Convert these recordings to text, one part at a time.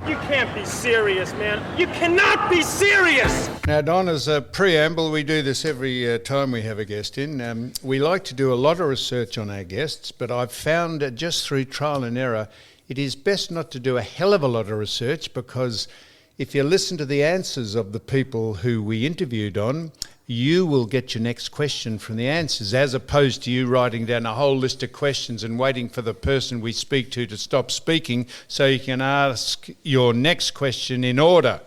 You can't be serious, man. You cannot be serious! Now, Don, as a preamble, we do this every time we have a guest in. We like to do a lot of research on our guests, but I've found just through trial and error, it is best not to do a hell of a lot of research, because if you listen to the answers of the people who we interviewed on, you will get your next question from the answers, as opposed to you writing down a whole list of questions and waiting for the person we speak to stop speaking so you can ask your next question in order.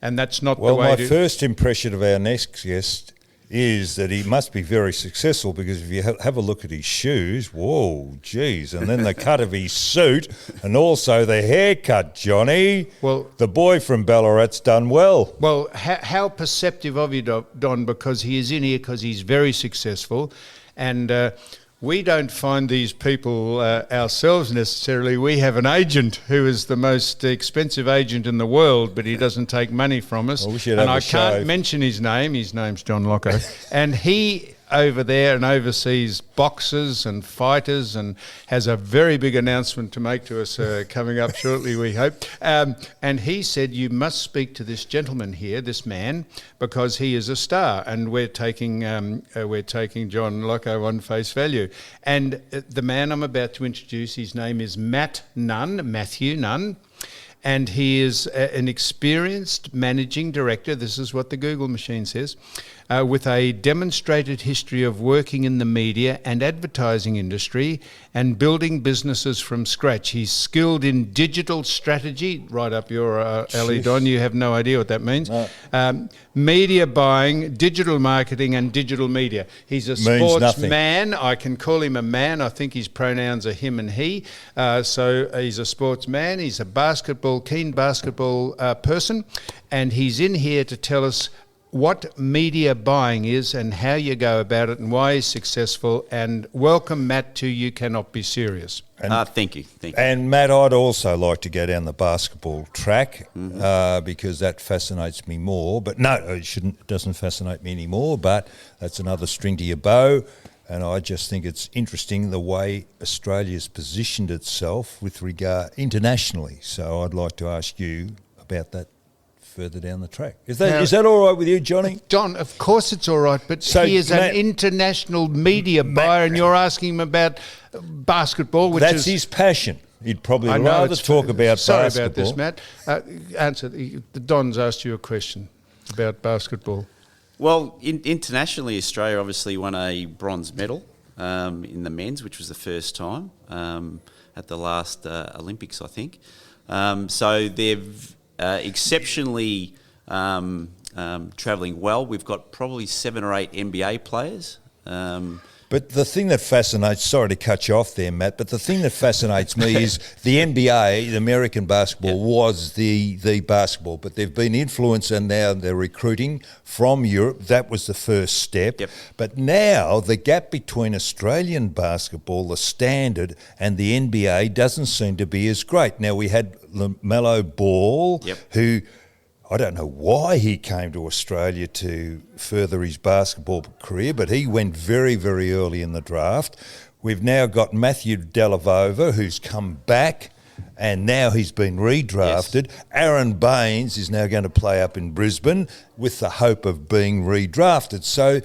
And that's not the way Well, my to... first impression of our next guest is that he must be very successful, because if you have a look at his shoes, whoa, geez, and then the cut of his suit, and also the haircut, Johnny. Well, the boy from Ballarat's done well. Well, how perceptive of you, Don, because he is in here because he's very successful, and we don't find these people ourselves necessarily. We have an agent who is the most expensive agent in the world, but he doesn't take money from us. And I can't mention his name. His name's John Locko. And he over there and oversees boxers and fighters, and has a very big announcement to make to us coming up shortly, we hope. And he said, you must speak to this gentleman here, this man, because he is a star, and we're taking John Locko on face value. And the man I'm about to introduce, his name is Matthew Nunn. And he is an experienced managing director, this is what the Google machine says, with a demonstrated history of working in the media and advertising industry and building businesses from scratch. He's skilled in digital strategy, right up your alley, Don, you have no idea what that means. No. Media buying, digital marketing and digital media. He's a sportsman. I can call him a man. I think his pronouns are him and he. So he's a sportsman. He's a keen basketball person. And he's in here to tell us what media buying is and how you go about it and why he's successful. And welcome, Matt, to You Cannot Be Serious. Thank you. And Matt, I'd also like to go down the basketball track because that fascinates me more. But no, it doesn't fascinate me anymore, but that's another string to your bow. And I just think it's interesting the way Australia's positioned itself with regard internationally. So I'd like to ask you about that further down the track. Is that all right with you, Johnny? Don, of course it's all right, but he is an international media buyer, and you're asking him about basketball, which that's his passion. He'd probably rather talk about basketball. Sorry about this, Matt. Answer. Don's asked you a question about basketball. Well, internationally, Australia obviously won a bronze medal in the men's, which was the first time at the last Olympics, I think. So they've exceptionally travelling well. We've got probably 7 or 8 NBA players. But the thing that fascinates, sorry to cut you off there, Matt, but the thing that fascinates me is the NBA, the American basketball, was the basketball, but they've been influenced and now they're recruiting from Europe. That was the first step. Yep. But now the gap between Australian basketball, the standard, and the NBA doesn't seem to be as great. Now we had LaMelo Ball, who... I don't know why he came to Australia to further his basketball career, but he went very, very early in the draft. We've now got Matthew Dellavedova, who's come back, and now he's been redrafted. Yes. Aaron Baines is now going to play up in Brisbane with the hope of being redrafted. So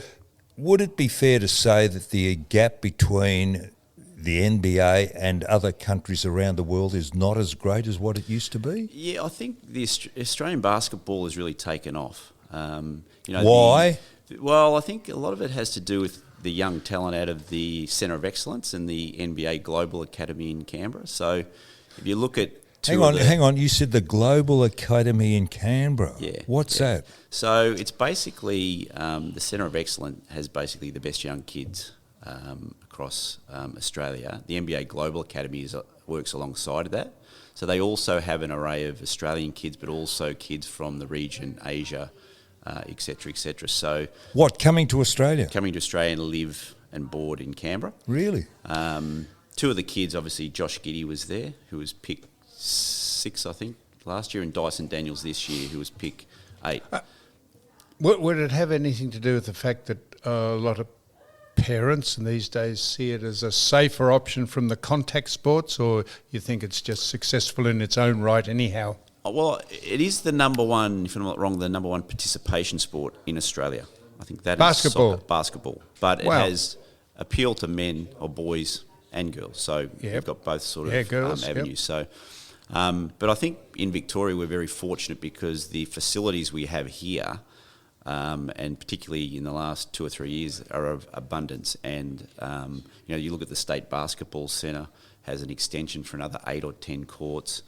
would it be fair to say that the gap between the NBA and other countries around the world is not as great as what it used to be? Yeah, I think the Australian basketball has really taken off. Why? Well, I think a lot of it has to do with the young talent out of the Centre of Excellence and the NBA Global Academy in Canberra. So if you look at... Hang on, you said the Global Academy in Canberra. Yeah. What's that? So it's basically, the Centre of Excellence has basically the best young kids across Australia. The NBA Global Academy works alongside of that. So they also have an array of Australian kids, but also kids from the region, Asia, et cetera, et cetera. So coming to Australia? Coming to Australia and live and board in Canberra. Really? 2 of the kids, obviously, Josh Giddey was there, who was pick 6, I think, last year, and Dyson Daniels this year, who was pick 8. Would it have anything to do with the fact that a lot of parents and these days see it as a safer option from the contact sports, or you think it's just successful in its own right anyhow? Well, it is the number one, if I'm not wrong, the number one participation sport in Australia. I think that Basketball. is soccer, basketball. But Wow. it has appeal to men or boys and girls. So you've got both sort of girls, avenues. So, but I think in Victoria we're very fortunate because the facilities we have here, and particularly in the last 2 or 3 years, are of abundance. And you look at the State Basketball Centre has an extension for another 8 or 10 courts.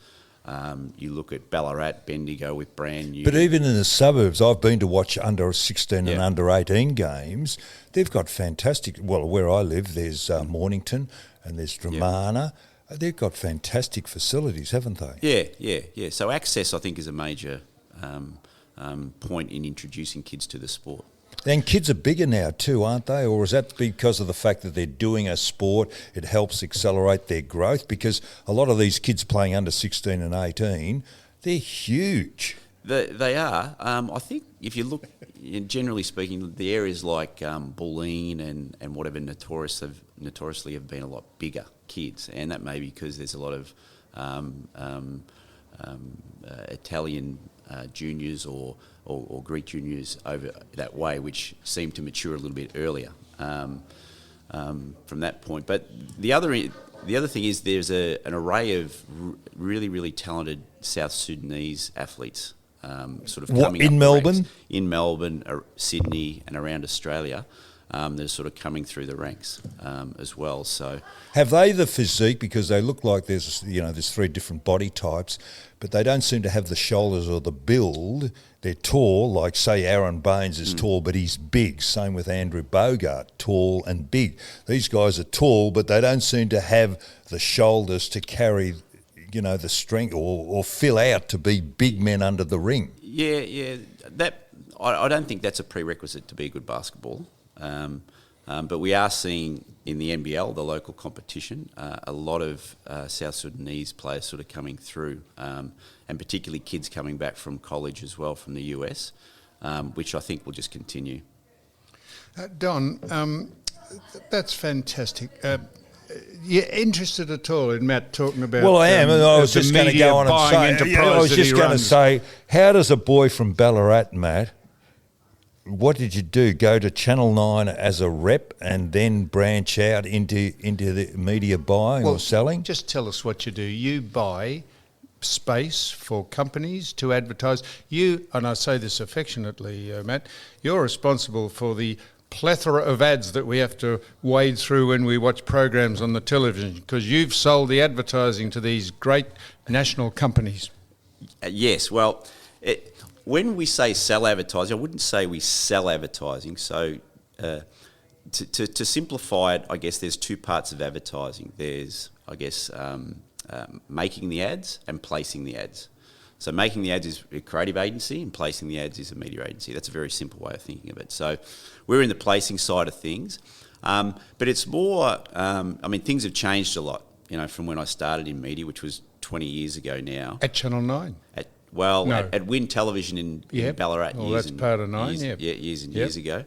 You look at Ballarat, Bendigo with brand new. But even in the suburbs, I've been to watch under 16 and under 18 games. They've got fantastic. Well, where I live, there's Mornington and there's Dramana. They've got fantastic facilities, haven't they? Yeah. So access, I think, is a major point in introducing kids to the sport. And kids are bigger now too, aren't they? Or is that because of the fact that they're doing a sport, it helps accelerate their growth? Because a lot of these kids playing under 16 and 18, they're huge. They are. I think if you look, generally speaking, the areas like Bulleen and whatever notoriously have been a lot bigger kids. And that may be because there's a lot of Italian juniors or Greek juniors over that way, which seem to mature a little bit earlier from that point. But the other thing is there's an array of really, really talented South Sudanese athletes sort of coming up in the Melbourne? ranks. In Melbourne, Sydney and around Australia. They're sort of coming through the ranks as well. So, have they the physique? Because they look like there's 3 different body types, but they don't seem to have the shoulders or the build. They're tall, like say Aaron Baines is tall, but he's big. Same with Andrew Bogart, tall and big. These guys are tall, but they don't seem to have the shoulders to carry, the strength or fill out to be big men under the ring. Yeah. That I don't think that's a prerequisite to be a good basketballer. But we are seeing in the NBL, the local competition, a lot of South Sudanese players sort of coming through, and particularly kids coming back from college as well from the US, which I think will just continue. Don, that's fantastic. You interested at all in Matt talking about? Well, I am. I was just going to go on and say. I was just going to say, how does a boy from Ballarat, Matt? What did you do? Go to Channel 9 as a rep and then branch out into the media buying or selling? Just tell us what you do. You buy space for companies to advertise. You, and I say this affectionately, Matt, you're responsible for the plethora of ads that we have to wade through when we watch programs on the television because you've sold the advertising to these great national companies. Yes, well, when we say sell advertising, I wouldn't say we sell advertising. So to simplify it, I guess there's 2 parts of advertising. There's, making the ads and placing the ads. So making the ads is a creative agency and placing the ads is a media agency. That's a very simple way of thinking of it. So we're in the placing side of things. But it's more, things have changed a lot, from when I started in media, which was 20 years ago now. At Channel 9? At Win Television in Ballarat that's part of 9, years ago.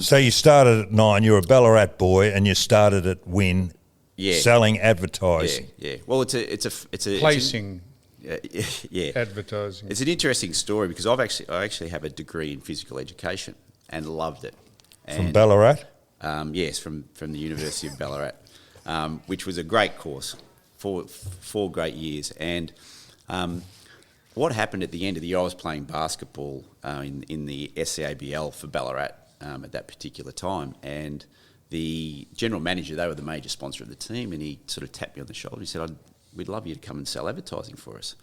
So you started at 9, you're a Ballarat boy, and you started at Win selling advertising. Yeah. Well, it's a placing. Yeah. Advertising. It's an interesting story because I actually have a degree in physical education and loved it. From Ballarat? Yes, from the University of Ballarat, which was a great course, 4 great years. And what happened at the end of the year, I was playing basketball in the SCABL for Ballarat at that particular time, and the general manager, they were the major sponsor of the team, and he sort of tapped me on the shoulder and he said, we'd love you to come and sell advertising for us.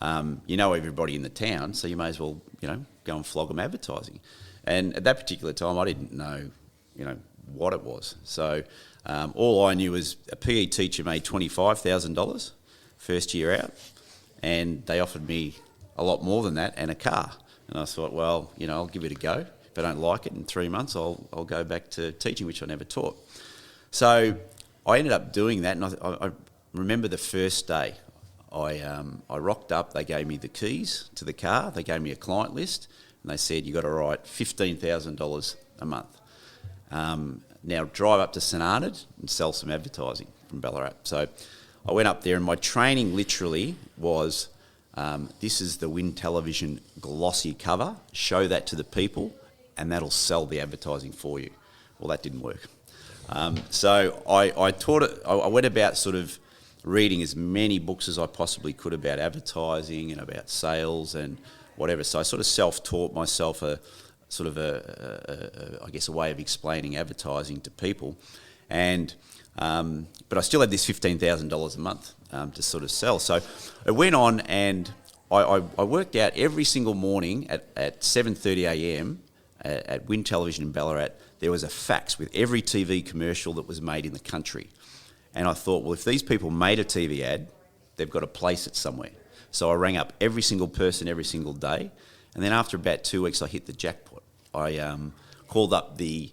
Everybody in the town, so you may as well, go and flog them advertising. And at that particular time, I didn't know, what it was. So all I knew was a PE teacher made $25,000 first year out, and they offered me a lot more than that and a car. And I thought, well, I'll give it a go. If I don't like it in 3 months, I'll go back to teaching, which I never taught. So I ended up doing that, and I remember the first day. I rocked up, they gave me the keys to the car, they gave me a client list, and they said, you've got to write $15,000 a month. Now drive up to St Arnaud and sell some advertising from Ballarat. So I went up there, and my training literally was this is the Win Television glossy cover. Show that to the people, and that'll sell the advertising for you. Well, that didn't work. So I taught it. I went about sort of reading as many books as I possibly could about advertising and about sales and whatever. So I sort of self-taught myself a way of explaining advertising to people, and but I still had this $15,000 a month to sort of sell. So it went on, and I worked out every single morning at 7:30 a.m. at Win Television in Ballarat, there was a fax with every TV commercial that was made in the country. And I thought, well, if these people made a TV ad, they've got to place it somewhere. So I rang up every single person every single day. And then after about 2 weeks, I hit the jackpot. I called up the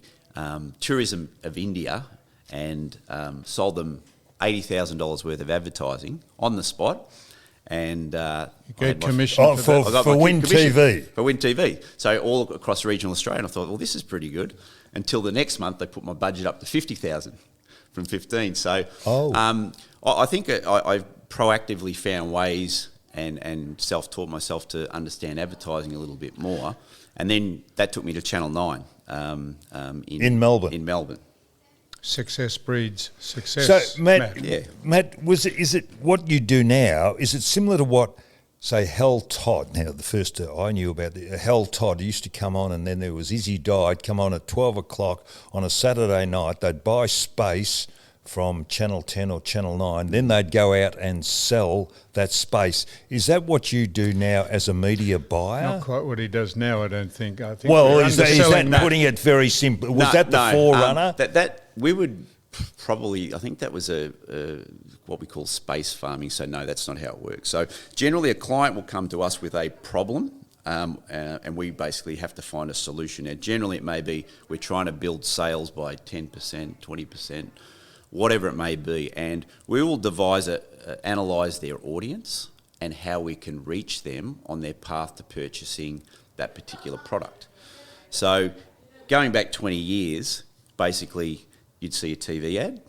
Tourism of India and sold them $80,000 worth of advertising on the spot. And you get commission for Win TV. For Win TV. So all across regional Australia. And I thought, well, this is pretty good. Until the next month, they put my budget up to $50,000 from 15. So I think I proactively found ways and self-taught myself to understand advertising a little bit more. And then that took me to Channel 9 in Melbourne. In Melbourne. Success breeds success. So, Matt, is it what you do now, is it similar to what, say, Hal Todd, now the first I knew about, Hal Todd used to come on, and then there was Izzy Died, come on at 12 o'clock on a Saturday night. They'd buy space from Channel 10 or Channel 9, then they'd go out and sell that space. Is that what you do now as a media buyer? Not quite what he does now, I don't think. I think well, is that putting it very simple? Was that the forerunner? That we would probably, I think that was a what we call space farming. So no, that's not how it works. So generally a client will come to us with a problem, and we basically have to find a solution. Now, generally it may be we're trying to build sales by 10%, 20%, whatever it may be, and we will analyse their audience and how we can reach them on their path to purchasing that particular product. So going back 20 years, basically you'd see a TV ad,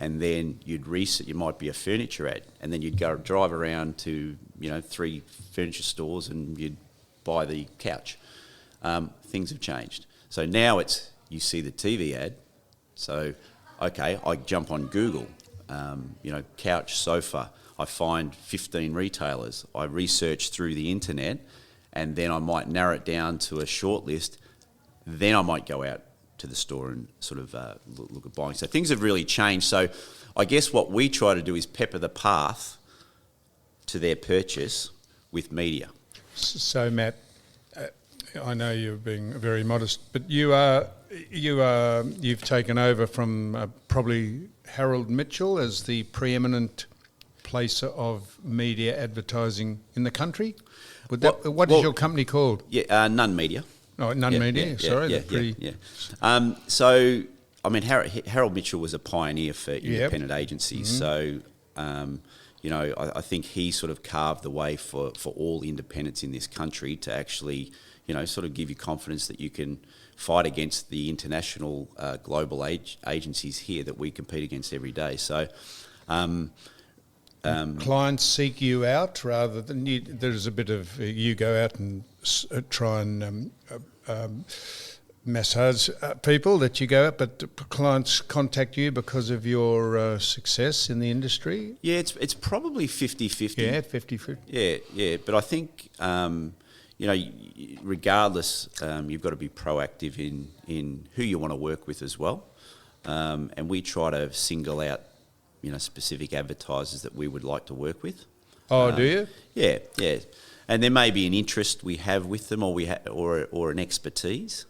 and then you'd you might be a furniture ad, and then you'd go drive around to 3 furniture stores and you'd buy the couch. Things have changed. So now you see the TV ad. So okay, I jump on Google, couch, sofa. I find 15 retailers. I research through the internet, and then I might narrow it down to a short list. Then I might go out to the store and sort of look at buying. So things have really changed. So I guess what we try to do is pepper the path to their purchase with media. So Matt, I know you're being very modest, but you've taken over from probably Harold Mitchell as the preeminent placer of media advertising in the country. What is your company called? Yeah, Nunn Media. Oh, Nunn Media. Sorry, So, I mean, Harold Mitchell was a pioneer for independent agencies. Mm-hmm. So, I think he sort of carved the way for all independents in this country to actually, sort of give you confidence that you can fight against the international global agencies here that we compete against every day. So, clients seek you out rather than there's a bit of you go out and try and massage people that you go out, but clients contact you because of your success in the industry? Yeah, it's probably 50-50. Yeah, 50-50. Yeah. But I think, regardless, you've got to be proactive in who you want to work with as well. And we try to single out, specific advertisers that we would like to work with. Oh, do you? Yeah. And there may be an interest we have with them, or an expertise.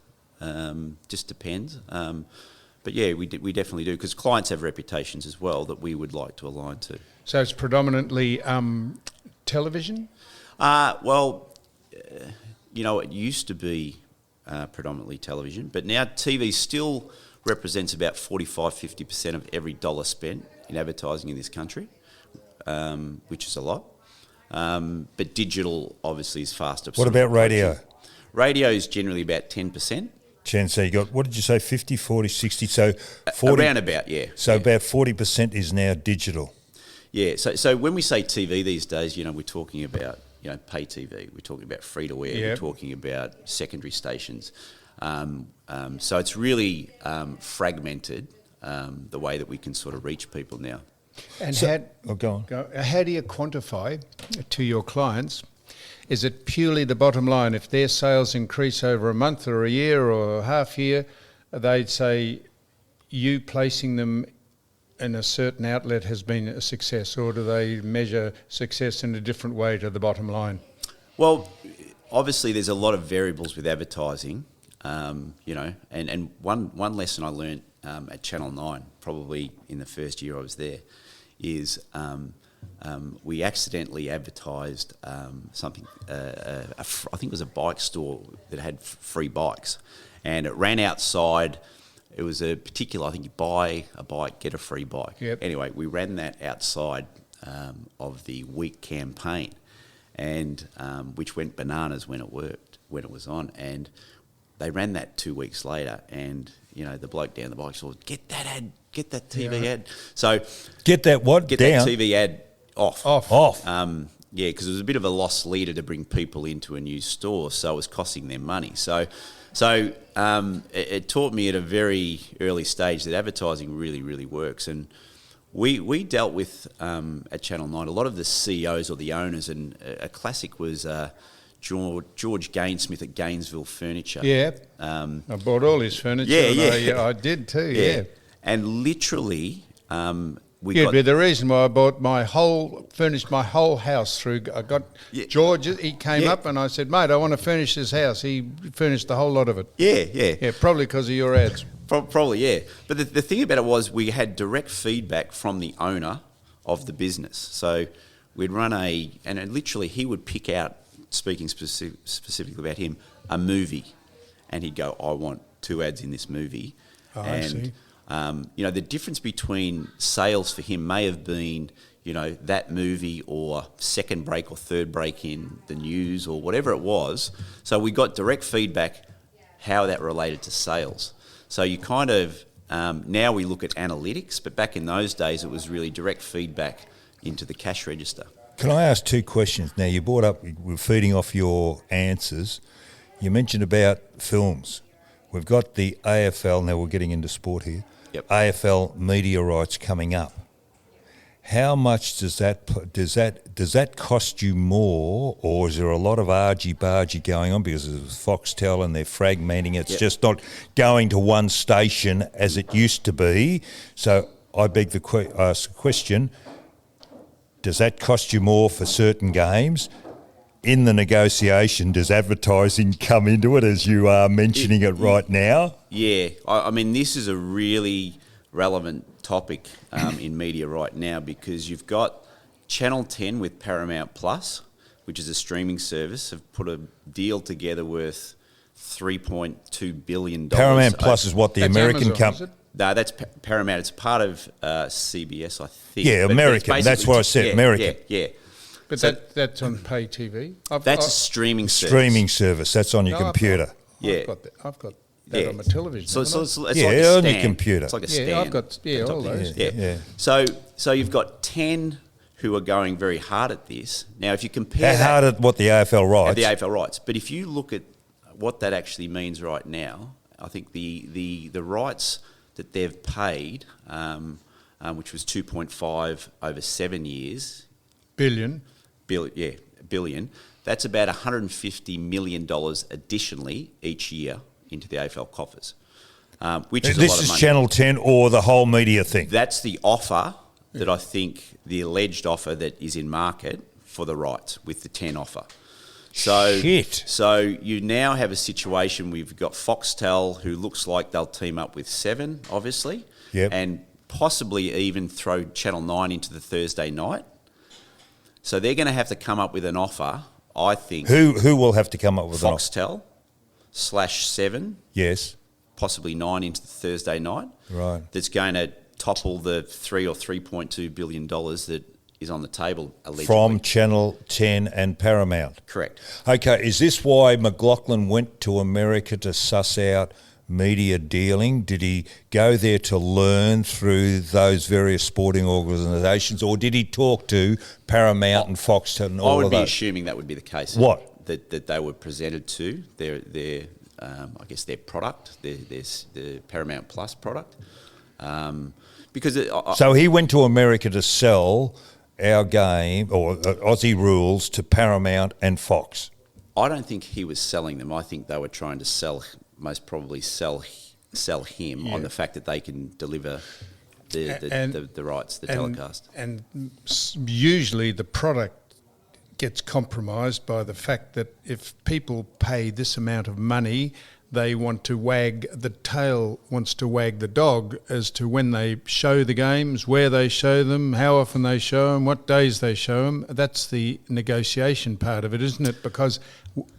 Just depends. But yeah, we definitely do, because clients have reputations as well that we would like to align to. So it's predominantly television? It used to be predominantly television, but now TV still represents about 45-50% of every dollar spent in advertising in this country, which is a lot. But digital obviously is faster. What about radio? Radio is generally about 10%. So you got, what did you say, 50, 40, 60? So 40, around about, yeah. So about 40% is now digital. Yeah, so when we say TV these days, we're talking about, pay TV. We're talking about free to air. Yep. We're talking about secondary stations. So it's really fragmented the way that we can sort of reach people now. And go on. how do you quantify to your clients? Is it purely the bottom line? If their sales increase over a month or a year or a half year, they'd say you placing them in a certain outlet has been a success, or do they measure success in a different way to the bottom line? Well, obviously there's a lot of variables with advertising, and one lesson I learned at Channel 9, probably in the first year I was there, is we accidentally advertised something, I think it was a bike store that had free bikes, and it ran outside. It was a particular, I think you buy a bike, get a free bike. Yep. Anyway, we ran that outside of the week campaign, and which went bananas when it worked, when it was on. And they ran that 2 weeks later, and the bloke down the bike said, "Get that ad, get that TV ad." So Get that what? get down? that TV ad off. Off. Because it was a bit of a loss leader to bring people into a new store, so it was costing them money. So it taught me at a very early stage that advertising really, really works. And we dealt with, at Channel 9, a lot of the CEOs or the owners, and a classic was George Gainsmith at Gainesville Furniture. Yeah, I bought all his furniture. Yeah. I did too, yeah. And literally... But the reason why I finished my whole house through, I got George, he came up and I said, "Mate, I want to finish this house." He finished the whole lot of it. Yeah, probably because of your ads. Probably, yeah. But the thing about it was we had direct feedback from the owner of the business. So we'd run and literally he would pick out, speaking specifically about him, a movie. And he'd go, "I want 2 ads in this movie." I see. The difference between sales for him may have been, that movie or second break or third break in the news or whatever it was. So we got direct feedback how that related to sales. So you kind of, now we look at analytics, but back in those days it was really direct feedback into the cash register. Can I ask 2 questions? Now, you brought up, we're feeding off your answers. You mentioned about films. We've got the AFL, now we're getting into sport here. Yep. AFL media rights coming up. How much does that cost you more, or is there a lot of argy-bargy going on because of Foxtel and they're fragmenting? It's just not going to one station as it used to be. So I beg to ask the question, does that cost you more for certain games? In the negotiation, does advertising come into it as you are mentioning it right now? Yeah, I mean, this is a really relevant topic in media right now, because you've got Channel 10 with Paramount Plus, which is a streaming service, have put a deal together worth $3.2 billion. Paramount Plus is what the American company... No, that's Paramount. It's part of CBS, I think. Yeah, American. That's what I said, American. Yeah. But that's on pay TV. That's a streaming service. Streaming service. That's on your computer. I've got that on my television. So it's like a on stand. your computer. It's like a stand. I've got all those. Yeah. So you've got 10 who are going very hard at this. Now, if you compare How hard at what the AFL writes? At the AFL rights. But if you look at what that actually means right now, I think the rights that they've paid, which was 2.5 over 7 years. Billion. Billion. That's about $150 million additionally each year into the AFL coffers, which is a lot of money. This is Channel 10 or the whole media thing? That's the offer that I think, the alleged offer that is in market for the rights with the 10 offer. So you now have a situation, we've got Foxtel, who looks like they'll team up with 7, obviously, and possibly even throw Channel 9 into the Thursday night. So they're going to have to come up with an offer, I think. Who will have to come up with an offer? Foxtel /7. Yes. Possibly 9 into the Thursday night. Right. That's going to topple the $3 or $3.2 billion that is on the table, allegedly. From Channel 10 and Paramount. Correct. Okay, is this why McLaughlin went to America to suss out media dealing? Did he go there to learn through those various sporting organisations, or did he talk to Paramount and Foxtel and all I would of be those? assuming that would be the case. What? That they were presented to their I guess their product, their Paramount Plus product, because So he went to America to sell our game or Aussie rules to Paramount and Fox. I don't think he was selling them. I think they were trying to most probably sell him on the fact that they can deliver the rights, the telecast. And usually the product gets compromised by the fact that if people pay this amount of money, they want to wag the tail, wants to wag the dog as to when they show the games, where they show them, how often they show them, what days they show them. That's the negotiation part of it, isn't it? Because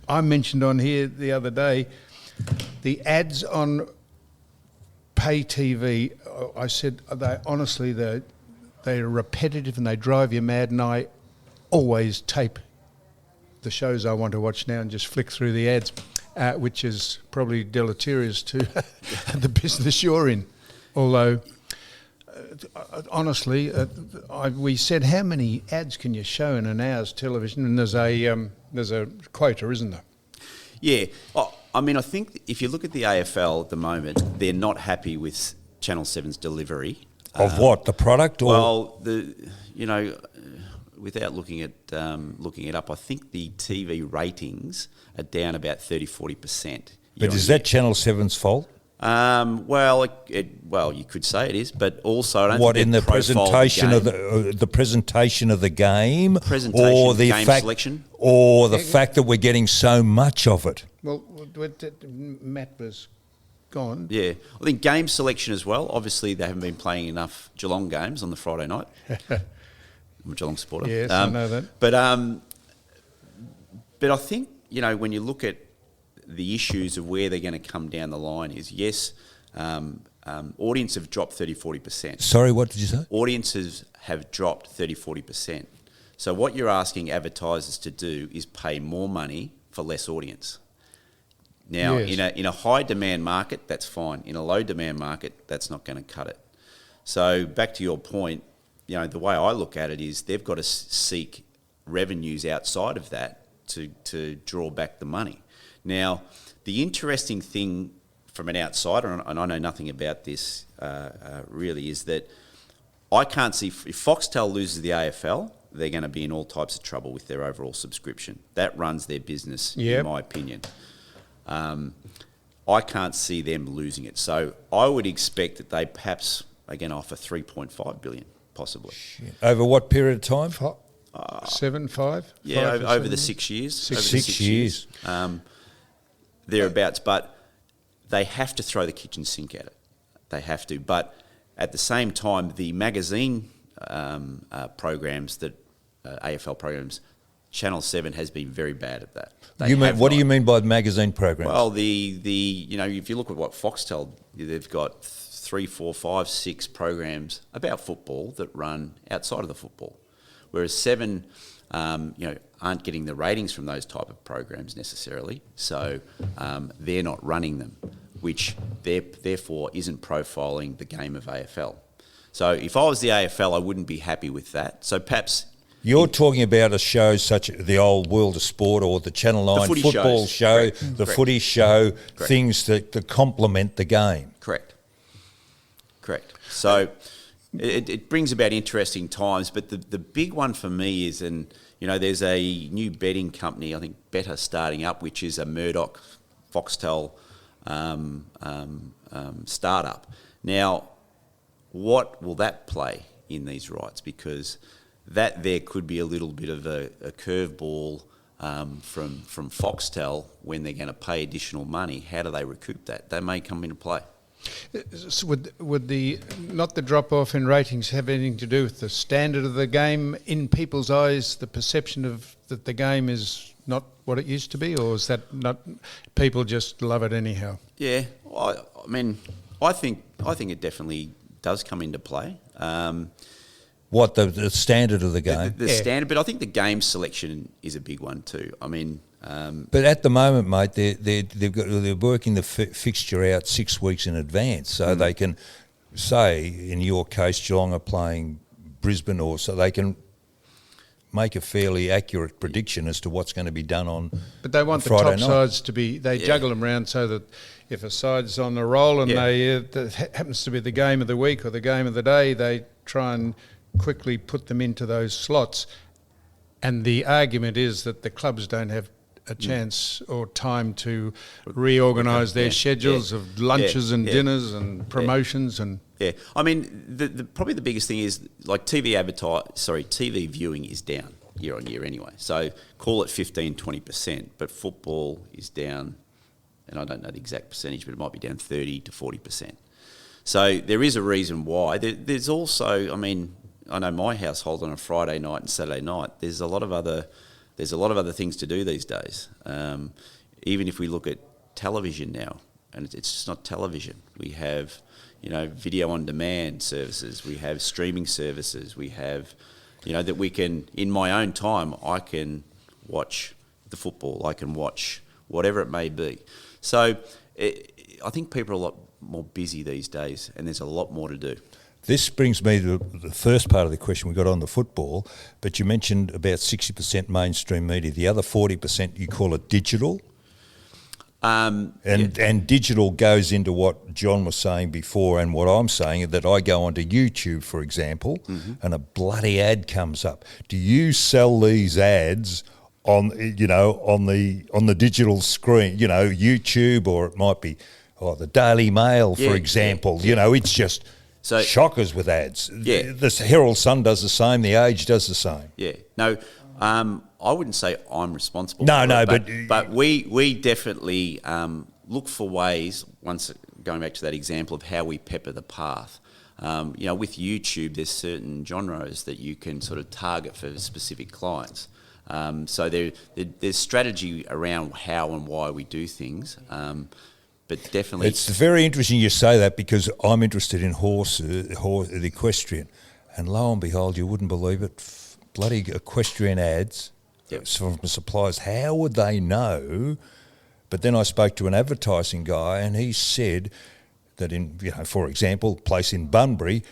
I mentioned on here the other day, the ads on pay TV, I said, they're repetitive and they drive you mad, and I always tape the shows I want to watch now and just flick through the ads, which is probably deleterious to the business you're in. Although, honestly, we said, how many ads can you show in an hour's television? And there's a quota, isn't there? Yeah. I mean, I think if you look at the AFL at the moment, they're not happy with Channel 7's delivery. Of what? The product? Or? Well, without looking it up, I think the TV ratings are down about 30-40%. But is that Channel 7's fault? Well, you could say it is, but also I don't what think in the presentation of the presentation of the game, or the game fact, selection, or the fact that we're getting so much of it. Well, Matt was gone. Yeah, I think game selection as well. Obviously, they haven't been playing enough Geelong games on the Friday night. I'm a Geelong supporter. Yes, I know that. But I think, when you look at the issues of where they're going to come down the line is, yes, audience have dropped 30-40%. Sorry, what did you say? Audiences have dropped 30-40%. So what you're asking advertisers to do is pay more money for less audience. Now, yes. in a high demand market, that's fine. In a low demand market, that's not going to cut it. So back to your point, the way I look at it is they've got to seek revenues outside of that to draw back the money. Now, the interesting thing from an outsider, and I know nothing about this really, is that I can't see, if Foxtel loses the AFL, they're going to be in all types of trouble with their overall subscription. That runs their business, in my opinion. I can't see them losing it. So I would expect that they perhaps, again, offer $3.5 billion, possibly. Over what period of time? 7, 5? Yeah, 5 over the 6 years. 6 years. Thereabouts. But they have to throw the kitchen sink at it. They have to. But at the same time, the magazine programs, AFL programs, Channel 7 has been very bad at that. What do you mean by magazine programs? Well, if you look at what Foxtel, they've got 3, 4, 5, 6 programs about football that run outside of the football, whereas 7, aren't getting the ratings from those type of programs necessarily, so they're not running them, which therefore isn't profiling the game of AFL. So if I was the AFL, I wouldn't be happy with that. So perhaps... You're talking about a show such as the old World of Sport or the Channel 9 football show, the footy show, things that complement the game. Correct. So it brings about interesting times, but the big one for me is, there's a new betting company, I think Better, starting up, which is a Murdoch Foxtel startup. Now, what will that play in these rights? Because that there could be a little bit of a curveball from Foxtel when they're going to pay additional money. How do they recoup that? They may come into play. So would the drop off in ratings have anything to do with the standard of the game in people's eyes, the perception of that the game is not what it used to be, or is that not, people just love it anyhow? Yeah, I think it definitely does come into play. What, the standard of the game? The standard, but I think the game selection is a big one too. I mean, but at the moment, mate, they're working the fixture out 6 weeks in advance, so they can say, in your case, Geelong are playing Brisbane, or so they can make a fairly accurate prediction as to what's going to be done on. But they want the Friday top night. sides to be. They juggle them around so that if a side's on the roll and that happens to be the game of the week or the game of the day, they try and quickly put them into those slots. And the argument is that the clubs don't have a chance or time to reorganise their schedules of lunches and dinners and promotions and. Yeah, I mean, the probably the biggest thing is like TV viewing is down year on year anyway. So call it 15-20%, but football is down, and I don't know the exact percentage, but it might be down 30 to 40%. So there is a reason why. There's also, I mean, I know my household on a Friday night and Saturday night. There's a lot of other things to do these days. Even if we look at television now, and it's just not television. We have, video on demand services. We have streaming services. We have, that we can, in my own time, I can watch the football. I can watch whatever it may be. So I think people are a lot more busy these days, and there's a lot more to do. This brings me to the first part of the question we got on the football, but you mentioned about 60% mainstream media. The other 40%, you call it digital? And digital goes into what John was saying before and what I'm saying, that I go onto YouTube, for example, and a bloody ad comes up. Do you sell these ads on the digital screen, YouTube, or it might be the Daily Mail, for example? It's just shockers with ads. Yeah. The Herald Sun does the same, the Age does the same. Yeah. No, I wouldn't say I'm responsible. But we definitely look for ways. Once going back to that example of how we pepper the path, with YouTube, there's certain genres that you can sort of target for specific clients. So there's strategy around how and why we do things. But definitely, it's very interesting you say that, because I'm interested in the equestrian, and lo and behold, you wouldn't believe it, bloody equestrian ads from suppliers. How would they know? But then I spoke to an advertising guy, and he said that for example, place in Bunbury,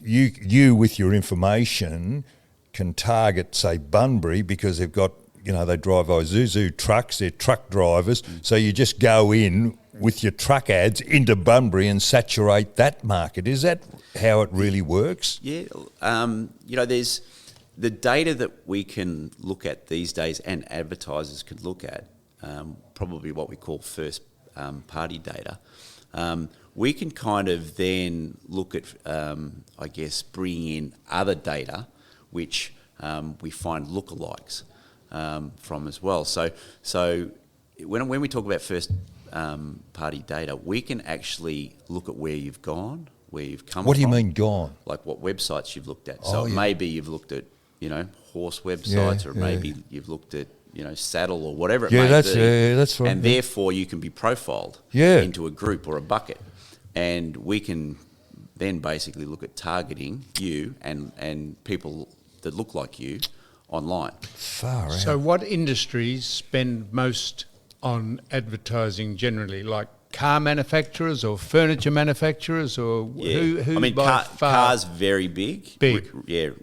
you with your information can target, say, Bunbury, because they've got, they drive Isuzu trucks, they're truck drivers, so you just go in with your truck ads into Bunbury and saturate that market. Is that how it really works? Yeah. There's the data that we can look at these days, and advertisers can look at, probably what we call first party data. We can kind of then look at, bringing in other data, which we find lookalikes from as well. So when we talk about first party data, we can actually look at where you've gone, where you've come from. What do you mean gone? Like what websites you've looked at. So maybe you've looked at, horse websites, or maybe you've looked at, saddle or whatever it may be. That's right. And therefore you can be profiled into a group or a bucket. And we can then basically look at targeting you and people that look like you online. Far out. So what industries spend most on advertising generally, like car manufacturers or furniture manufacturers, or who by far? Cars very big. Big.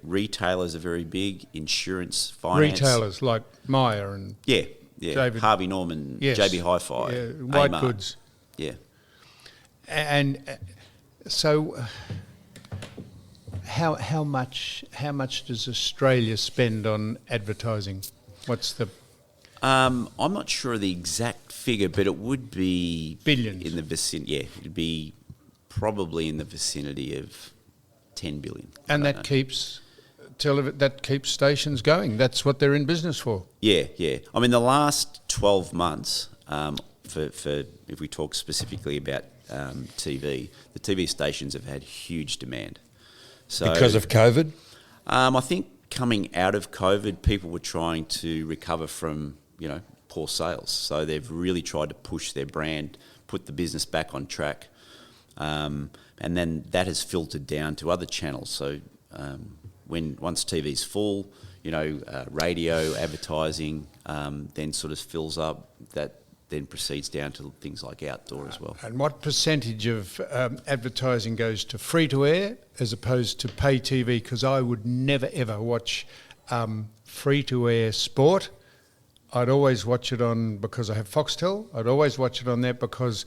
Retailers are very big. Insurance, finance. Retailers like Byer and David, Harvey Norman, JB Hi-Fi, white Amar. goods. Yeah. And so how much does Australia spend on advertising? What's the I'm not sure of the exact figure, but it would be billions in the vicinity. Yeah, it'd be probably in the vicinity of 10 billion. And that keeps stations going. That's what they're in business for. Yeah. I mean, the last 12 months, for if we talk specifically about TV, the TV stations have had huge demand. So because of COVID? I think coming out of COVID, people were trying to recover from poor sales. So they've really tried to push their brand, put the business back on track. And then that has filtered down to other channels. So once TV's full, radio advertising then sort of fills up. That then proceeds down to things like outdoor as well. And what percentage of advertising goes to free-to-air as opposed to pay TV? Because I would never, ever watch free-to-air sport. I'd always watch it on, because I have Foxtel, I'd always watch it on there because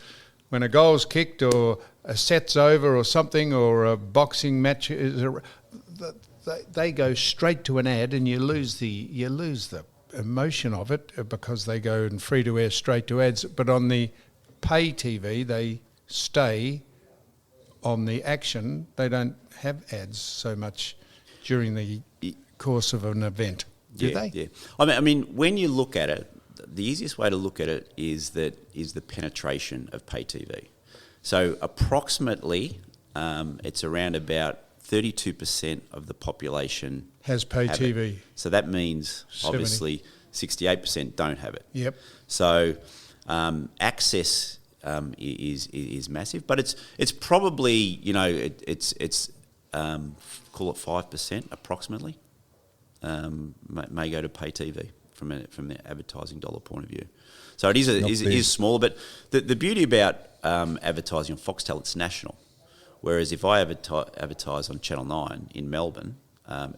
when a goal's kicked or a set's over or something, or a boxing match, they go straight to an ad, and you lose the emotion of it because they go in free to air straight to ads. But on the pay TV, they stay on the action. They don't have ads so much during the course of an event, do they? Yeah. I mean, when you look at it, the easiest way to look at it is the penetration of pay TV. So approximately, it's around about 32% of the population has pay TV. It. So that means 70. Obviously 68% don't have it. Yep. So access is massive, but it's probably it's call it 5% approximately may go to pay TV from the advertising dollar point of view. So it is smaller, but the beauty about advertising on Foxtel, it's national. Whereas if I advertise on Channel 9 in Melbourne,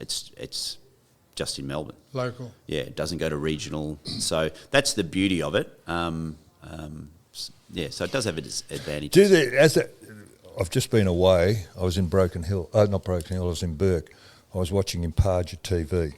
it's just in Melbourne. Local. Yeah, it doesn't go to regional. So that's the beauty of it. So it does have its advantages. I've just been away. I was in Broken Hill. Not Broken Hill, I was in Burke. I was watching Imparja TV.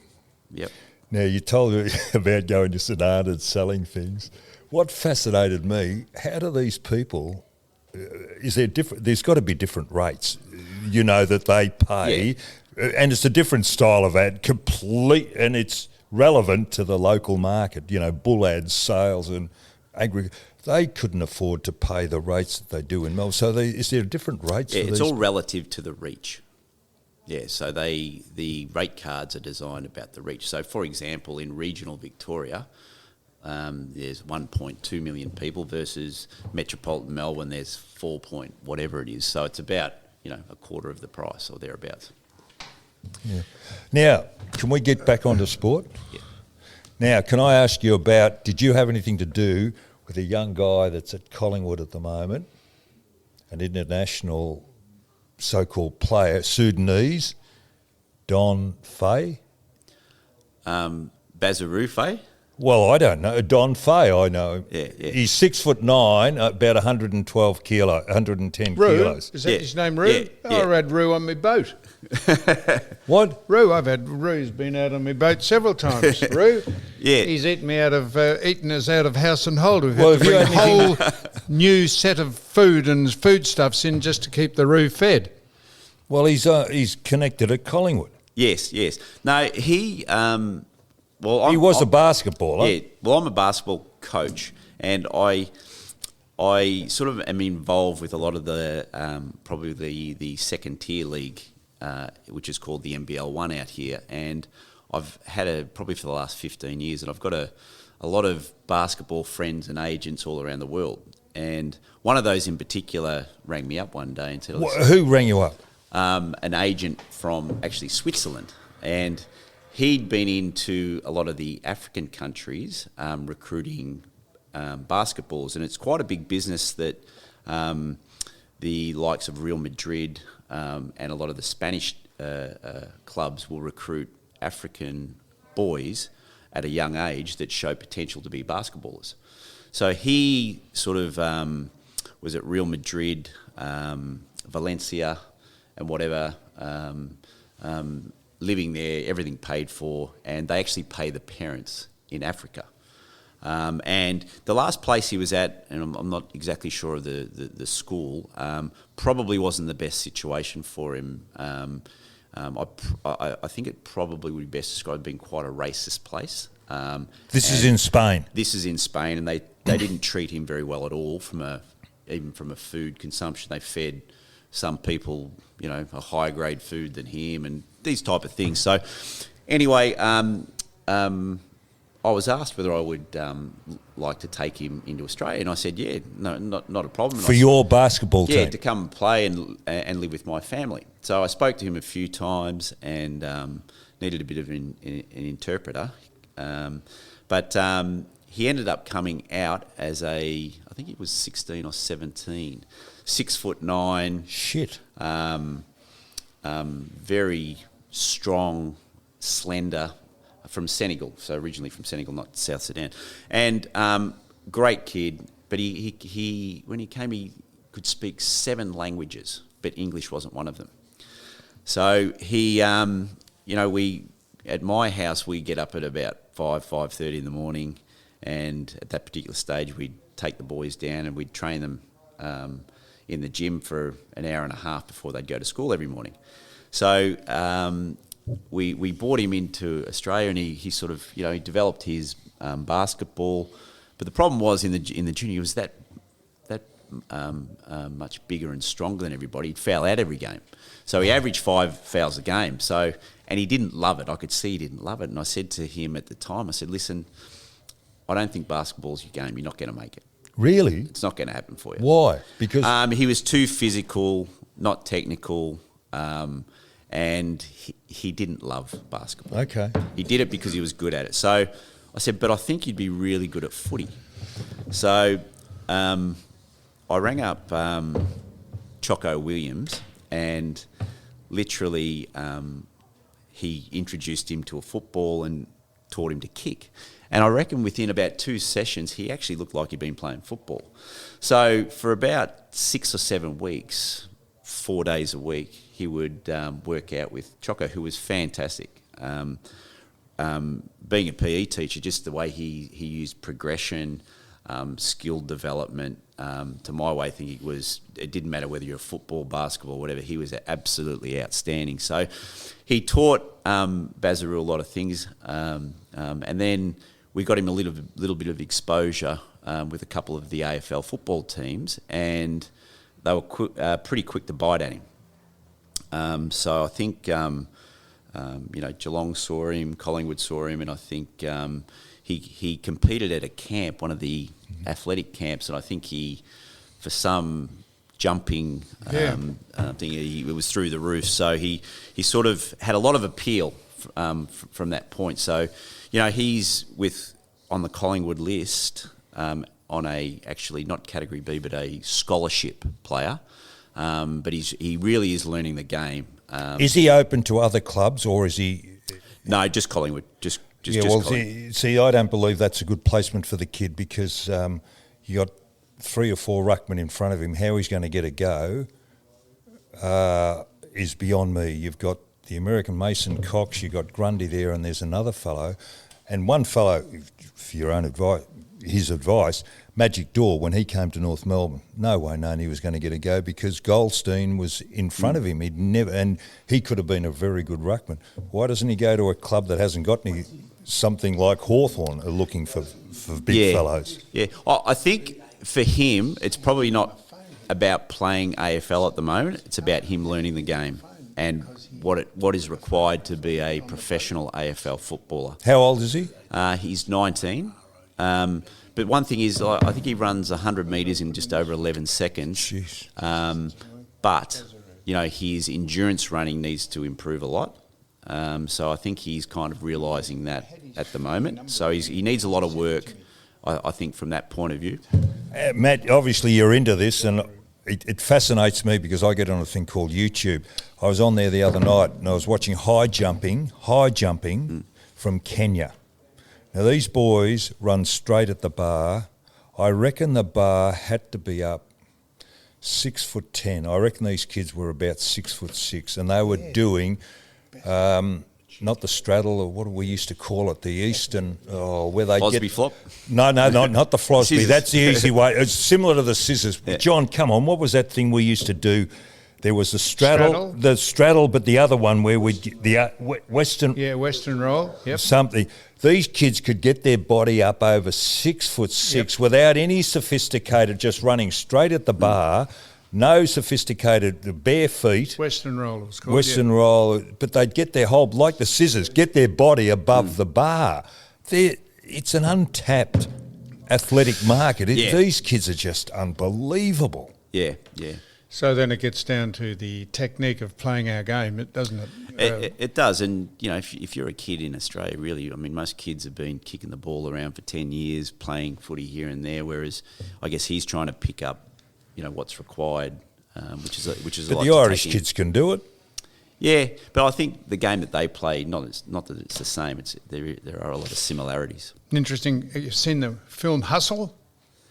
Yep. Now, you told me about going to St Arnaud's selling things. What fascinated me, how do these people... is there different? There's got to be different rates, that they pay, and it's a different style of ad, and it's relevant to the local market. Bull ads, sales, and agri. They couldn't afford to pay the rates that they do in Melbourne. So, is there different rates? Yeah, for it's these? all relative to the reach. Yeah, so the rate cards are designed about the reach. So, for example, in regional Victoria, there's 1.2 million people versus metropolitan Melbourne, there's 4 point whatever it is. So it's about, a quarter of the price or thereabouts. Yeah. Now, can we get back onto sport? Yeah. Now, can I ask you about, did you have anything to do with a young guy that's at Collingwood at the moment, an international so-called player, Sudanese, Don Fay? Bazaroo Fay? Well, I don't know. Don Fay, I know. Yeah. He's 6'9", about 112 kilo, 110 kilos. Is that his name, Roo? Yeah. I had Roo on my boat. What? Roo, Roo's been out on my boat several times. Roo, Yeah. he's eaten us out of house and hold. We've Well, had to bring a whole new set of food and foodstuffs in just to keep the Roo fed. Well, he's connected at Collingwood. Yes. No, he... He was a basketballer. Yeah, well, I'm a basketball coach, and I sort of am involved with a lot of the probably the second tier league, which is called the NBL 1 out here, and I've had probably for the last 15 years, and I've got a lot of basketball friends and agents all around the world, and one of those in particular rang me up one day and said, Who rang you up? an agent from actually Switzerland, and he'd been into a lot of the African countries recruiting basketballs, and it's quite a big business that the likes of Real Madrid and a lot of the Spanish clubs will recruit African boys at a young age that show potential to be basketballers. So he sort of was at Real Madrid, Valencia and whatever, living there, everything paid for, and they actually pay the parents in Africa. And the last place he was at, and I'm not exactly sure of the school, probably wasn't the best situation for him. I think it probably would be best described as being quite a racist place. This is in Spain. This is in Spain, and they didn't treat him very well at all even from a food consumption. They fed some people, a higher grade food than him, and these type of things. So, anyway, I was asked whether I would like to take him into Australia, and I said, yeah, no, not a problem. For your basketball team? Yeah, to come and play and live with my family. So I spoke to him a few times and needed a bit of an interpreter. But he ended up coming out as I think he was 16 or 17, 6'9". Shit. Very strong, slender, from Senegal. So originally from Senegal, not South Sudan. And great kid, but he when he came, he could speak 7 languages, but English wasn't one of them. So he, we at my house, we get up at about 5:30 in the morning, and at that particular stage, we'd take the boys down and we'd train them in the gym for an hour and a half before they'd go to school every morning. So we brought him into Australia, and he sort of, he developed his basketball. But the problem was in the junior, he was that much bigger and stronger than everybody. He'd foul out every game. So he averaged 5 fouls a game. And he didn't love it. I could see he didn't love it. And I said to him at the time, I said, listen, I don't think basketball's your game. You're not going to make it. Really? It's not going to happen for you. Why? Because he was too physical, not technical, and he didn't love basketball. Okay. He did it because he was good at it. So I said, but I think you'd be really good at footy. So I rang up Choco Williams, and literally he introduced him to a football and taught him to kick. And I reckon within about 2 sessions, he actually looked like he'd been playing football. So for about 6 or 7 weeks, 4 days a week, he would work out with Choco, who was fantastic. Being a PE teacher, just the way he used progression, skill development, to my way of thinking, it didn't matter whether you're football, basketball, whatever, he was absolutely outstanding. So he taught Bazaroo a lot of things, and then we got him a little bit of exposure with a couple of the AFL football teams, and they were pretty quick to bite at him. So I think Geelong saw him, Collingwood saw him, and I think he competed at a camp, one of the athletic camps, and I think for some jumping thing, it was through the roof. So he sort of had a lot of appeal from that point. So, he's on the Collingwood list on actually not Category B, but a scholarship player. But he really is learning the game. Is he open to other clubs, or is he? No, just Collingwood. Just Collingwood. See, I don't believe that's a good placement for the kid, because you got 3 or 4 ruckmen in front of him. How he's going to get a go is beyond me. You've got the American Mason Cox, you've got Grundy there, and there's another fellow. And one fellow, for your own advice, his advice, Magic Door, when he came to North Melbourne, no way known he was going to get a go, because Goldstein was in front of him. And he could have been a very good ruckman. Why doesn't he go to a club that hasn't got something like Hawthorn are looking for big fellows? Yeah, I think for him, it's probably not about playing AFL at the moment. It's about him learning the game and what is required to be a professional AFL footballer. How old is he? He's 19. But one thing is, I think he runs 100 metres in just over 11 seconds. Jeez. But, his endurance running needs to improve a lot. So I think he's kind of realising that at the moment. So he needs a lot of work, I think, from that point of view. Matt, obviously you're into this, and it fascinates me because I get on a thing called YouTube. I was on there the other night and I was watching high jumping from Kenya. Now these boys run straight at the bar. I reckon the bar had to be up 6'10". I reckon these kids were about 6'6", and they were doing not the straddle, or what we used to call it, the eastern, where they Flosby get flop? No, not the Flosby. That's the easy way. It's similar to the scissors. Yeah. John, come on, what was that thing we used to do? There was the straddle, but the other one where the western. Yeah, western roll. Yep. Something. These kids could get their body up over 6'6" without any sophisticated, just running straight at the bar. No sophisticated, bare feet. Western roll, it was called. Western roll, but they'd get their whole, like the scissors, get their body above the bar. it's an untapped athletic market. Yeah. These kids are just unbelievable. Yeah, yeah. So then it gets down to the technique of playing our game, doesn't it? It does, and if you're a kid in Australia, really, I mean, most kids have been kicking the ball around for 10 years, playing footy here and there. Whereas, I guess he's trying to pick up, what's required, which is a But lot. the to Irish take in. kids can do it. Yeah, but I think the game that they play, not that it's the same. There are a lot of similarities. Interesting. You've seen the film Hustle?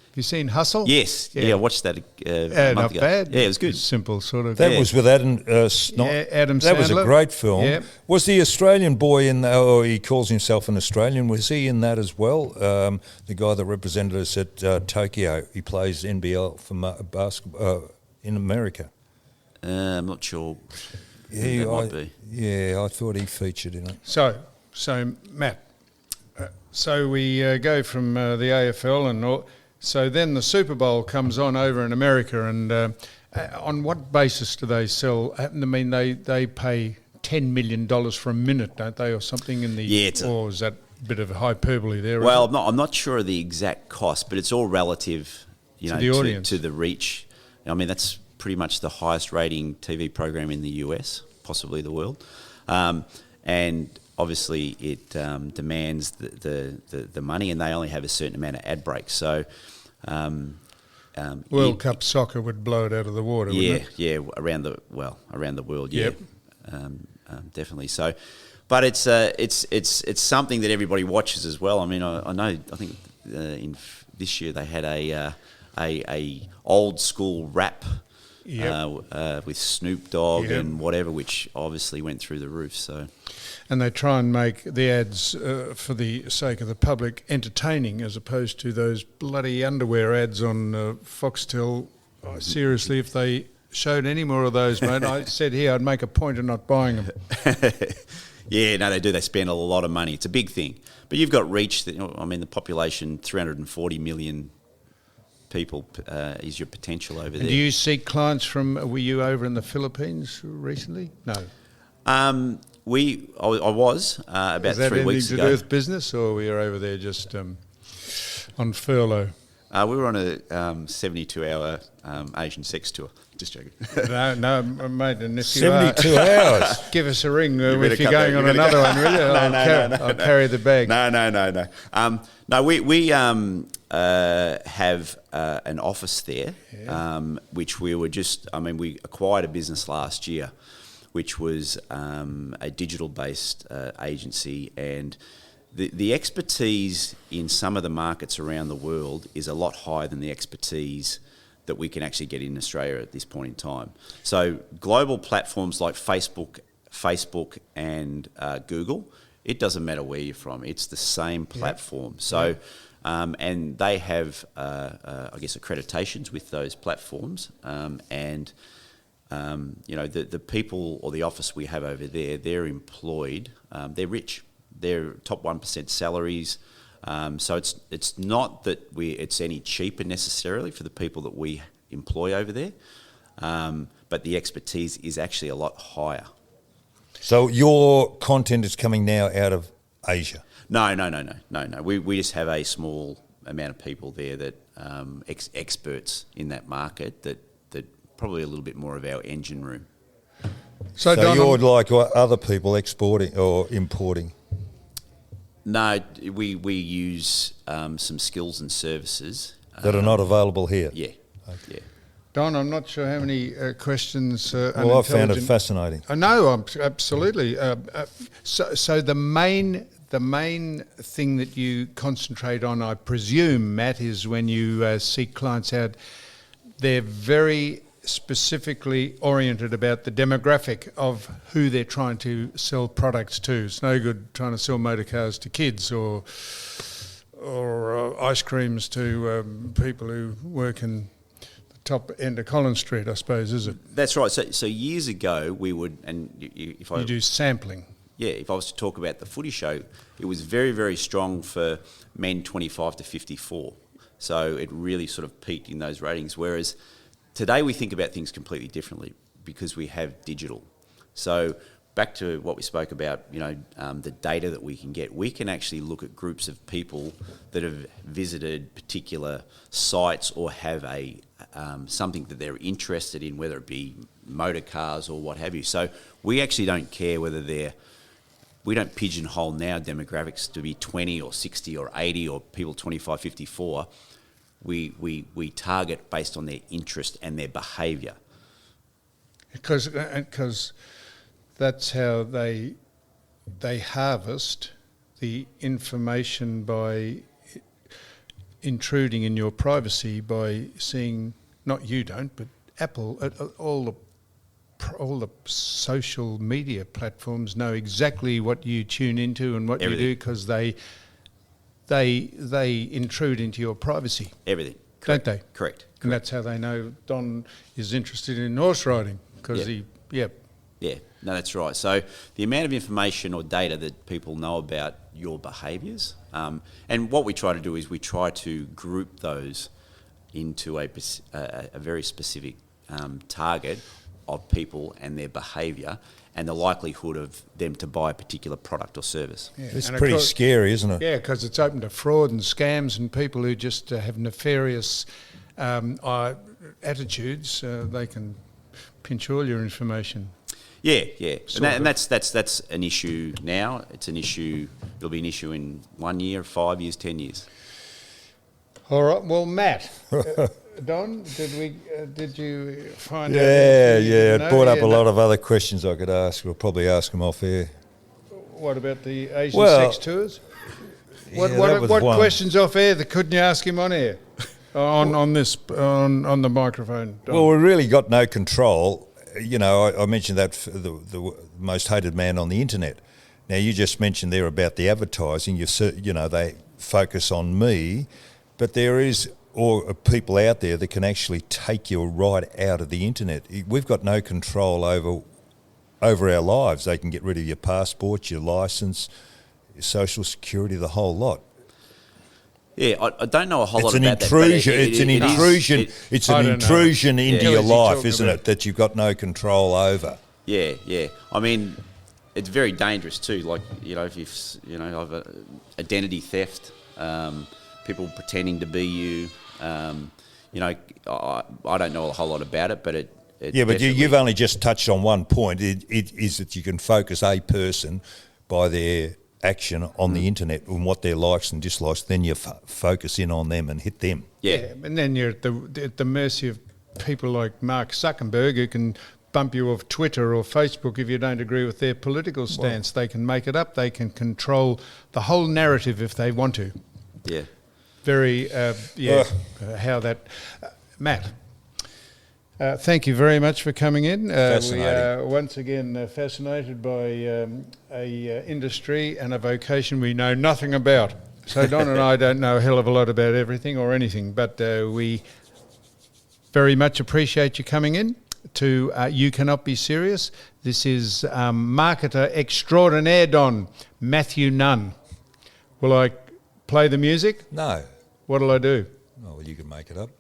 Have you seen Hustle? Yes, yeah, I watched that a month not ago. bad. Yeah, it was good. Simple sort of. That was with Adam Snot. Yeah, Adam That was a Sandler. great film. Yeah. Was the Australian boy in or he calls himself an Australian, was he in that as well? The guy that represented us at Tokyo, he plays NBL for basketball in America. I'm not sure. Yeah, That might be. Yeah, I thought he featured in it. So Matt, so we go from the AFL and all. So then the Super Bowl comes on over in America, and on what basis do they sell? I mean, they pay $10 million for a minute, don't they, or something in the? Yeah, or is that a bit of hyperbole there? Well, isn't it? I'm not sure of the exact cost, but it's all relative, To the audience. to the reach. I mean, that's pretty much the highest rating TV program in the US, possibly the world, and obviously it demands the money, and they only have a certain amount of ad breaks. So, World Cup soccer would blow it out of the water. wouldn't it? yeah, around the world, yeah, Yep. definitely. So, but it's something that everybody watches as well. I mean, I think this year they had a old school rap. Yep. With Snoop Dogg Yep. and whatever, which obviously went through the roof. So, And they try and make the ads for the sake of the public entertaining, as opposed to those bloody underwear ads on Foxtel. Oh, seriously, if they showed any more of those, mate, I said here I'd make a point of not buying them. yeah, no, they do. They spend a lot of money. It's a big thing. But you've got reach. I mean, the population, 340 million people is your potential over there. Do you seek clients from? Were you over in the Philippines recently? No. I was about Is that 3 anything weeks to ago. do with business, or were you over there just on furlough? We were on a 72-hour Asian sex tour. Just joking. No, mate. And if you are, 72 hours. give us a ring better if you're cut going that. on You better another one, will you? I'll carry the bag. No, we have an office there, which we were just. I mean, we acquired a business last year, which was a digital-based agency, and the expertise in some of the markets around the world is a lot higher than the expertise that we can actually get in Australia at this point in time. So global platforms like Facebook and Google, it doesn't matter where you're from. It's the same platform. So, and they have, I guess, accreditations with those platforms. And, the people or the office we have over there, they're employed. They're rich. They're top 1% salaries. So it's not that it's any cheaper necessarily for the people that we employ over there, but the expertise is actually a lot higher. So your content is coming now out of Asia? No. We just have a small amount of people there that experts in that market that probably a little bit more of our engine room. So Don, you're like other people exporting or importing? No, we use some skills and services That are not available here? Yeah, yeah. Don, I'm not sure how many questions. Well, I found it fascinating. No, absolutely. So the main thing that you concentrate on, I presume, Matt, is when you seek clients out, they're very specifically oriented about the demographic of who they're trying to sell products to. It's no good trying to sell motor cars to kids or ice creams to people who work in the top end of Collins Street, I suppose, is it? That's right. So years ago, we would, and if I You do sampling. Yeah, if I was to talk about the footy show, it was very, very strong for men 25 to 54. So it really sort of peaked in those ratings. Whereas today we think about things completely differently because we have digital. So back to what we spoke about, the data that we can get. We can actually look at groups of people that have visited particular sites or have something that they're interested in, whether it be motor cars or what have you. So we actually don't care whether we don't pigeonhole now demographics to be 20 or 60 or 80 or people 25, 54. We target based on their interest and their behaviour. Because that's how they harvest the information by intruding in your privacy by seeing, not you don't, but Apple, all the social media platforms know exactly what you tune into and what Everything. you do because they intrude into your privacy. Everything. Correct. Don't they? Correct. And that's how they know Don is interested in horse riding because Yeah, no, that's right. So the amount of information or data that people know about your behaviours, and what we try to do is we try to group those into a very specific target of people and their behaviour and the likelihood of them to buy a particular product or service. Yeah. It's And pretty scary, isn't it? Yeah, because it's open to fraud and scams and people who just have nefarious attitudes. They can pinch all your information. Yeah. And that's an issue now. It's an issue. It'll be an issue in 1 year, 5 years, 10 years. All right. Well, Matt, Don, did you find out? It brought up a lot of other questions I could ask. We'll probably ask them off air. What about the Asian Well, sex tours? that was What one. questions off air that couldn't you ask him on air? on the microphone. Don? Well, we really got no control. I mentioned that for the most hated man on the internet. Now, you just mentioned there about the advertising. They focus on me, but there is people out there that can actually take you right out of the internet. We've got no control over our lives. They can get rid of your passport, your licence, your social security, the whole lot. Yeah, I don't know a whole lot It's an about intrusion. that. It's an intrusion. It's an intrusion into Yeah. your What is he life, talking isn't about? it? That you've got no control over. Yeah. I mean, it's very dangerous too. Like, if you've, identity theft, people pretending to be you. I don't know a whole lot about it, but it Yeah, but you've only just touched on one point. It is that you can focus a person by their action on the internet and what their likes and dislikes. Then you focus in on them and hit them. Yeah. And then you're at the mercy of people like Mark Zuckerberg who can bump you off Twitter or Facebook if you don't agree with their political stance. They can make it up. They can control the whole narrative if they want to. Yeah. Very, how that... Matt, thank you very much for coming in. We are once again fascinated by a industry and a vocation we know nothing about. So Don and I don't know a hell of a lot about everything or anything, but we very much appreciate you coming in to You Cannot Be Serious. This is marketer extraordinaire Don, Matthew Nunn. Will I play the music? No. What'll I do? Oh, well, you can make it up.